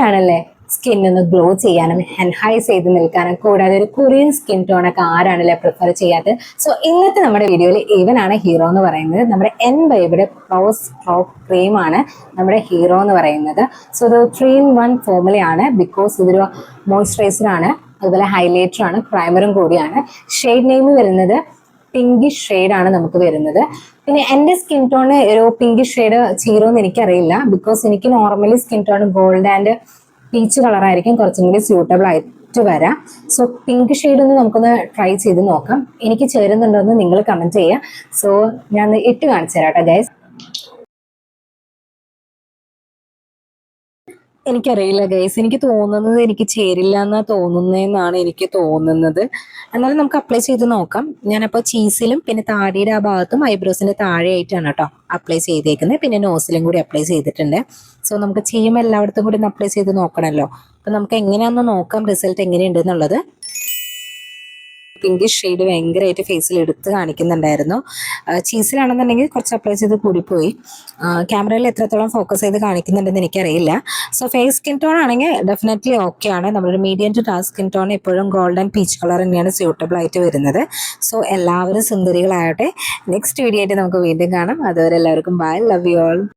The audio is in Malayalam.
ആരാണല്ലേ സ്കിൻ ഒന്ന് ഗ്ലോ ചെയ്യാനും എൻഹൈസ് ചെയ്ത് നിൽക്കാനും കൂടാതെ ഒരു കൊറിയൻ സ്കിൻ ടോൺ ഒക്കെ ആരാണല്ലേ പ്രിഫർ ചെയ്യാത്തത്. സോ ഇന്നത്തെ നമ്മുടെ വീഡിയോയിൽ ഇവനാണ് ഹീറോ എന്ന് പറയുന്നത്. നമ്മുടെ N-Babyയുടെ പ്രോസ് പ്രോ ക്രീമാണ് നമ്മുടെ ഹീറോ എന്ന് പറയുന്നത്. സോ ഇത് 3-in-1 ഫോമുലയാണ്. ബിക്കോസ് ഇതൊരു മോയ്സ്ചറൈസർ ആണ്, അതുപോലെ ഹൈലൈറ്റർ ആണ്, പ്രൈമറും കൂടിയാണ്. ഷെയ്ഡ് നെയിം വരുന്നത് പിങ്കിഷ് ഷെയ്ഡാണ് നമുക്ക് വരുന്നത്. പിന്നെ എൻ്റെ സ്കിൻ ടോണ് ഒരു പിങ്കിഷ് ഷെയ്ഡ് ചേരുമെന്ന് എനിക്കറിയില്ല. ബിക്കോസ് എനിക്ക് normally skin tone gold and peach കളറായിരിക്കും കുറച്ചും കൂടി സ്യൂട്ടബിൾ ആയിട്ട് വരാം. സോ പിങ്ക് ഷെയ്ഡ് ഒന്ന് നമുക്കൊന്ന് ട്രൈ ചെയ്ത് നോക്കാം. എനിക്ക് ചേരുന്നുണ്ടോ എന്ന് നിങ്ങൾ കമന്റ് ചെയ്യുക. സോ ഞാൻ ഇട്ട് കാണിച്ചു തരാം കേട്ടോ ഗൈസ്. എനിക്കറിയില്ല ഗൈസ്, എനിക്ക് തോന്നുന്നത് എനിക്ക് ചേരില്ല എന്നാ തോന്നുന്നതെന്നാണ് എനിക്ക് തോന്നുന്നത്. എന്നാലും നമുക്ക് അപ്ലൈ ചെയ്ത് നോക്കാം. ഞാനപ്പോൾ ചീസിലും പിന്നെ താടിയുടെ ആ ഭാഗത്തും ഐബ്രോസിന്റെ താഴെയായിട്ടാണ് കേട്ടോ അപ്ലൈ ചെയ്തേക്കുന്നത്. പിന്നെ നോസിലും കൂടി അപ്ലൈ ചെയ്തിട്ടുണ്ട്. സോ നമുക്ക് ചെയ്യുമ്പോൾ എല്ലായിടത്തും കൂടി ഒന്ന് അപ്ലൈ ചെയ്ത് നോക്കണമല്ലോ. അപ്പം നമുക്ക് എങ്ങനെയാണെന്ന് നോക്കാം റിസൾട്ട് എങ്ങനെയുണ്ട് എന്നുള്ളത്. പിങ്കിഷ് ഷെയ്ഡ് ഭയങ്കരമായിട്ട് ഫേസിൽ എടുത്ത് കാണിക്കുന്നുണ്ടായിരുന്നു. ചീസിലാണെന്നുണ്ടെങ്കിൽ കുറച്ച് അപ്ലൈ ചെയ്ത് കൂടിപ്പോയി. ക്യാമറയിൽ എത്രത്തോളം ഫോക്കസ് ചെയ്ത് കാണിക്കുന്നുണ്ടെന്ന് എനിക്കറിയില്ല. സോ ഫേസ് സ്കിൻ ടോൺ ആണെങ്കിൽ ഡെഫിനറ്റ്ലി ഓക്കെ ആണ്. നമ്മളൊരു medium to dark skin tone എപ്പോഴും ഗോൾഡൻ പീച്ച് കളർ തന്നെയാണ് സ്യൂട്ടബിൾ ആയിട്ട് വരുന്നത്. സോ എല്ലാവരും സുന്ദരികളാകട്ടെ. നെക്സ്റ്റ് വീഡിയോ ആയിട്ട് നമുക്ക് വീണ്ടും കാണാം. അതുവരെ എല്ലാവർക്കും ബൈ, ലവ് യു ഓൾ.